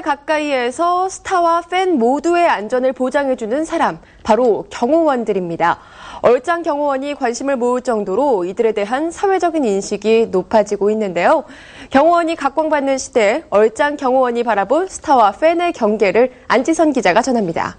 가까이에서 스타와 팬 모두의 안전을 보장해주는 사람, 바로 경호원들입니다. 얼짱 경호원이 관심을 모을 정도로 이들에 대한 사회적인 인식이 높아지고 있는데요. 경호원이 각광받는 시대, 얼짱 경호원이 바라볼 스타와 팬의 경계를 안지선 기자가 전합니다.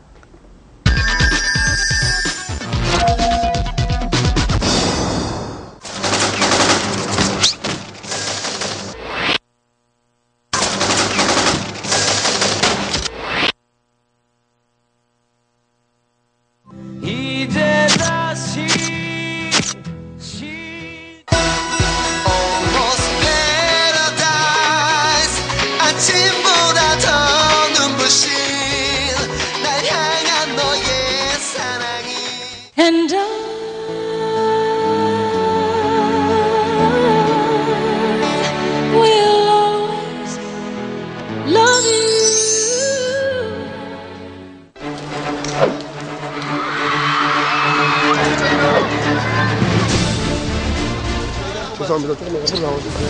아침보다 더 눈부신 날 향한 너의 사랑이 And I will always love you. 죄송합니다. 조금 옆으로 나와주세요.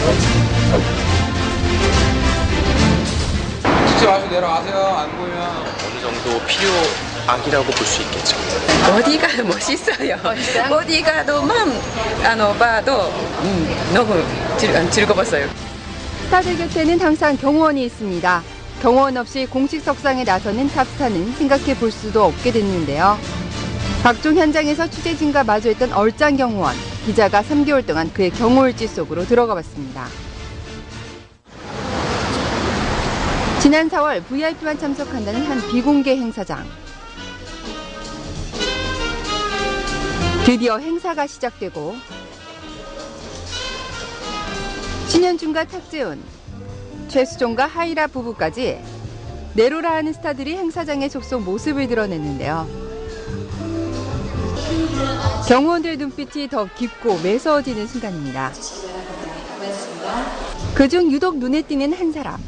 찍지 마시고 내려가세요. 안 보이면. 어느 정도 필요악이라고 볼 수 있겠죠. 어디가 멋있어요. 어디 가도만 봐도 너무 즐거웠어요. 스타들 곁에는 항상 경호원이 있습니다. 경호원 없이 공식 석상에 나서는 탑스타는 생각해 볼 수도 없게 됐는데요. 각종 현장에서 취재진과 마주했던 얼짱 경호원. 기자가 3개월 동안 그의 경호일지 속으로 들어가 봤습니다. 지난 4월 VIP만 참석한다는 한 비공개 행사장. 드디어 행사가 시작되고 신현준과 탁재훈, 최수종과 하이라 부부까지 네로라 하는 스타들이 행사장에 속속 모습을 드러냈는데요. 경호원들의 눈빛이 더 깊고 매서워지는 순간입니다. 그중 유독 눈에 띄는 한 사람.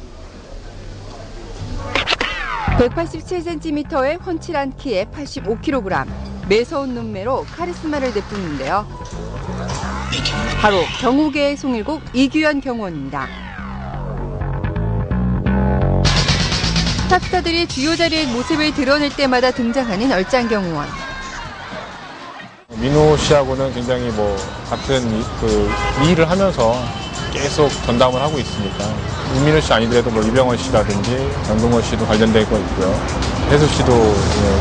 187cm의 훤칠한 키에 85kg, 매서운 눈매로 카리스마를 내뿜는데요. 바로 경호계의 송일국 이규현 경호원입니다. 탑스타들이 주요 자리의 모습을 드러낼 때마다 등장하는 얼짱 경호원. 민호 씨하고는 굉장히 같은 이 일을 하면서 계속 전담을 하고 있으니까 윤민호 씨 아니더라도 이병헌 씨라든지 정동원 씨도 관련되고 있고요. 혜수 씨도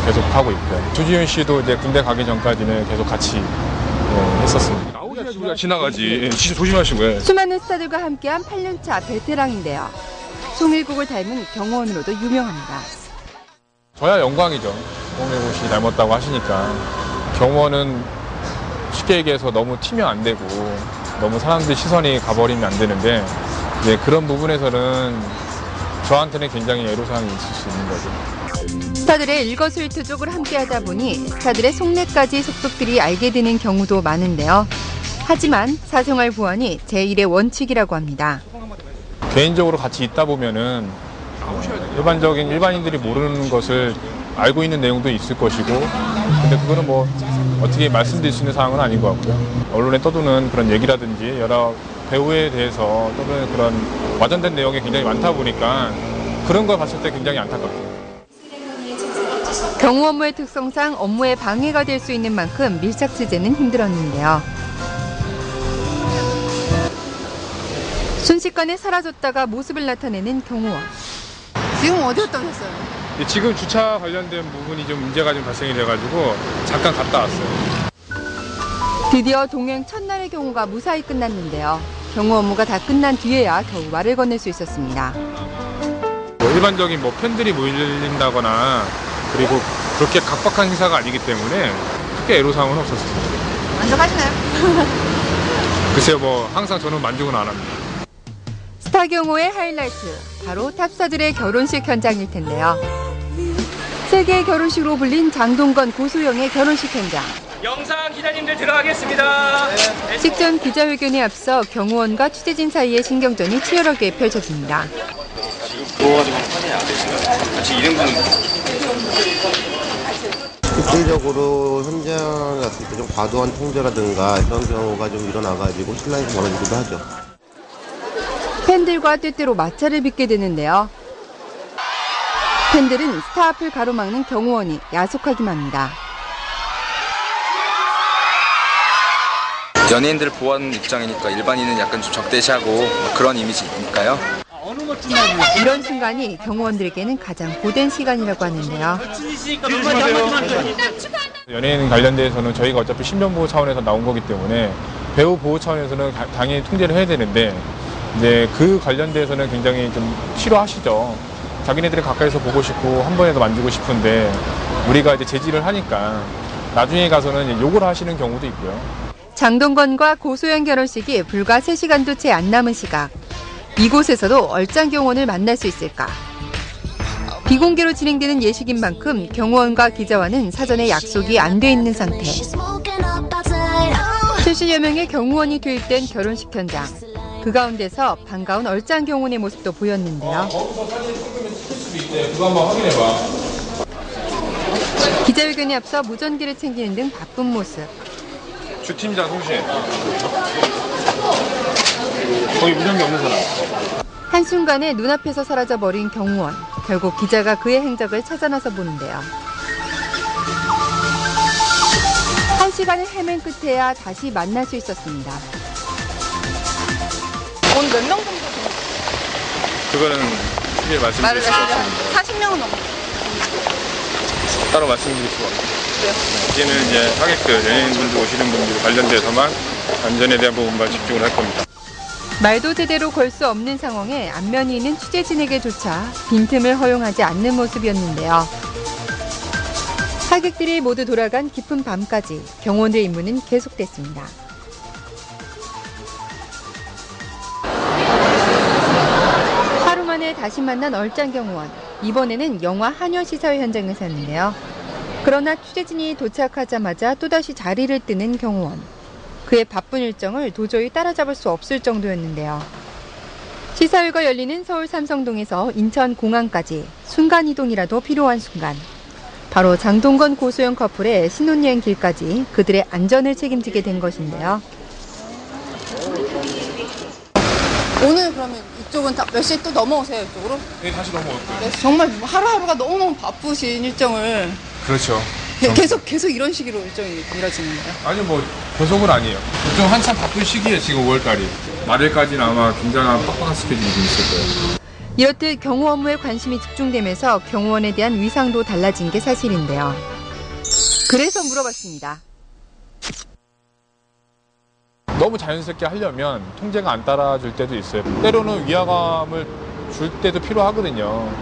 계속 하고 있고요. 주지훈 씨도 이제 군대 가기 전까지는 계속 같이 했었습니다. 나오셔야지 우리가 지나가지. 진짜 조심하시고요. 수많은 스타들과 함께한 8년차 베테랑인데요. 송일국을 닮은 경호원으로도 유명합니다. 저야 영광이죠. 송일국 씨 닮았다고 하시니까. 경호원은 쉽게 얘기해서 너무 튀면 안 되고 너무 사람들 시선이 가버리면 안 되는데 이제 그런 부분에서는 저한테는 굉장히 애로사항이 있을 수 있는 거죠. 스타들의 일거수일투족을 함께하다 보니 스타들의 속내까지 속속들이 알게 되는 경우도 많은데요. 하지만 사생활 보안이 제1의 원칙이라고 합니다. 개인적으로 같이 있다 보면은 일반인들이 모르는 것을 알고 있는 내용도 있을 것이고 근데 그거는 어떻게 말씀드릴 수 있는 사항은 아닌 것 같고요. 언론에 떠도는 그런 얘기라든지 여러 배우에 대해서 떠도는 그런 와전된 내용이 굉장히 많다 보니까 그런 걸 봤을 때 굉장히 안타깝죠. 경호 업무의 특성상 업무에 방해가 될 수 있는 만큼 밀착 취재는 힘들었는데요. 순식간에 사라졌다가 모습을 나타내는 경호원. 지금 어디 갔다 오셨어요? 지금 주차 관련된 부분이 좀 문제가 좀 발생이 돼가지고 잠깐 갔다 왔어요. 드디어 동행 첫날의 경호가 무사히 끝났는데요. 경호 업무가 다 끝난 뒤에야 겨우 말을 건넬 수 있었습니다. 일반적인 팬들이 모인다거나 그리고 그렇게 각박한 행사가 아니기 때문에 크게 애로사항은 없었습니다. 만족하시나요? 글쎄요, 항상 저는 만족은 안 합니다. 스타 경호의 하이라이트, 바로 탑스타들의 결혼식 현장일 텐데요. 세계의 결혼식으로 불린 장동건, 고소영의 결혼식 현장. 영상 기자님들 들어가겠습니다. 직전 기자회견에 앞서 경호원과 취재진 사이의 신경전이 치열하게 펼쳐집니다. 부어가지고 판이 안 되시나요? 같이 일행분 실질적으로 현장 갔을 때 좀 과도한 통제라든가 이런 경우가 좀 일어나가지고 혼란이 벌어지기도 하죠. 팬들과 때때로 마찰을 빚게 되는데요. 팬들은 스타 앞을 가로막는 경호원이 야속하기만 합니다. 연예인들을 보호하는 입장이니까 일반인은 약간 좀 적대시하고 그런 이미지니까요. 이런 순간이 경호원들에게는 가장 고된 시간이라고 하는데요. 연예인 관련돼서는 저희가 어차피 신변보호 차원에서 나온 거기 때문에 배우 보호 차원에서는 당연히 통제를 해야 되는데 이제 그 관련돼서는 굉장히 좀 싫어하시죠. 자기네들이 가까이서 보고 싶고 한 번에도 만지고 싶은데 우리가 이제 제지를 하니까 나중에 가서는 이제 욕을 하시는 경우도 있고요. 장동건과 고소영 결혼식이 불과 3시간도 채 안 남은 시각. 이곳에서도 얼짱 경호원을 만날 수 있을까? 비공개로 진행되는 예식인 만큼 경호원과 기자와는 사전에 약속이 안 돼 있는 상태. 70여 명의 경호원이 투입된 결혼식 현장. 그 가운데서 반가운 얼짱 경호원의 모습도 보였는데요. 거기서 사진 찍으면 찍힐 수도 있대. 그거 한번 확인해봐. 기자회견에 앞서 무전기를 챙기는 등 바쁜 모습. 주팀장 송신. 거기 무전기 없는 사람. 한순간에 눈앞에서 사라져버린 경호원. 결국 기자가 그의 행적을 찾아 나서 보는데요. 1시간을 헤맨 끝에야 다시 만날 수 있었습니다. 오늘 몇 명 정도 그거는 크게 말씀드릴 수가 없습니다. 40명은 넘어요. 따로 말씀드릴 수가 없습니다. 이제는 이제 하객들, 연예인분들 오시는 분들 관련돼서만 안전에 대한 부분만 집중을 할 겁니다. 말도 제대로 걸 수 없는 상황에 안면이 있는 취재진에게조차 빈틈을 허용하지 않는 모습이었는데요. 하객들이 모두 돌아간 깊은 밤까지 경호원들의 임무는 계속됐습니다. 하루 만에 다시 만난 얼짱 경호원. 이번에는 영화 한여 시사회 현장에서였는데요. 그러나 취재진이 도착하자마자 또다시 자리를 뜨는 경호원. 그의 바쁜 일정을 도저히 따라잡을 수 없을 정도였는데요. 시사회가 열리는 서울 삼성동에서 인천 공항까지 순간이동이라도 필요한 순간. 바로 장동건 고소영 커플의 신혼여행 길까지 그들의 안전을 책임지게 된 것인데요. 오늘 그러면 이쪽은 몇 시에 또 넘어오세요, 이쪽으로? 네, 다시 넘어올게요. 네, 정말 하루하루가 너무너무 바쁘신 일정을 그렇죠. 계속 이런 식으로 일정이 이뤄지는 거예요? 아니요, 뭐 계속은 아니에요. 좀 한참 바쁜 시기에 지금 5월달이. 말일까지는 아마 굉장한 빡빡한 스케줄이 좀 있을 거예요. 이렇듯 경호 업무에 관심이 집중되면서 경호원에 대한 위상도 달라진 게 사실인데요. 그래서 물어봤습니다. 너무 자연스럽게 하려면 통제가 안 따라줄 때도 있어요. 때로는 위화감을 줄 때도 필요하거든요.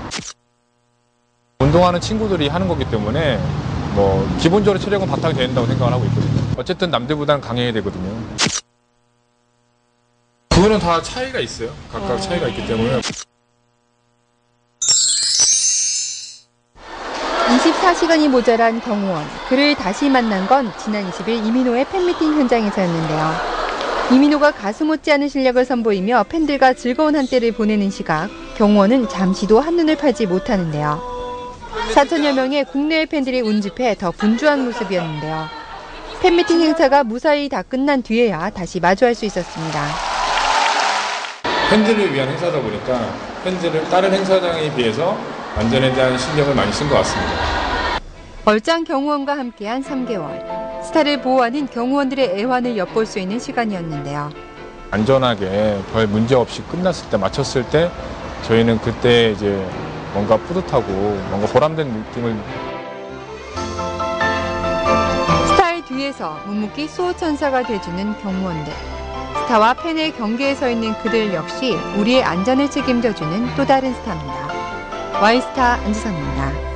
운동하는 친구들이 하는 거기 때문에 뭐 기본적으로 체력은 바탕이 돼야 된다고 생각을 하고 있거든요. 어쨌든 남들보다는 강해야 되거든요. 그거는 다 차이가 있어요. 각각 차이가 있기 때문에. 24시간이 모자란 경호원. 그를 다시 만난 건 지난 20일 이민호의 팬미팅 현장에서였는데요. 이민호가 가슴 못지않은 실력을 선보이며 팬들과 즐거운 한때를 보내는 시각, 경호원은 잠시도 한눈을 팔지 못하는데요. 4천여 명의 국내외 팬들이 운집해 더 분주한 모습이었는데요. 팬미팅 행사가 무사히 다 끝난 뒤에야 다시 마주할 수 있었습니다. 팬들을 위한 행사다 보니까 팬들을 다른 행사장에 비해서 안전에 대한 신경을 많이 쓴 것 같습니다. 얼짱 경호원과 함께한 3개월. 스타를 보호하는 경호원들의 애환을 엿볼 수 있는 시간이었는데요. 안전하게 별 문제 없이 끝났을 때, 마쳤을 때 저희는 그때 이제 뭔가 뿌듯하고 뭔가 보람된 느낌을. 스타의 뒤에서 묵묵히 수호천사가 돼주는 경호원들. 스타와 팬의 경계에 서 있는 그들 역시 우리의 안전을 책임져주는 또 다른 스타입니다. Y스타 안지선입니다.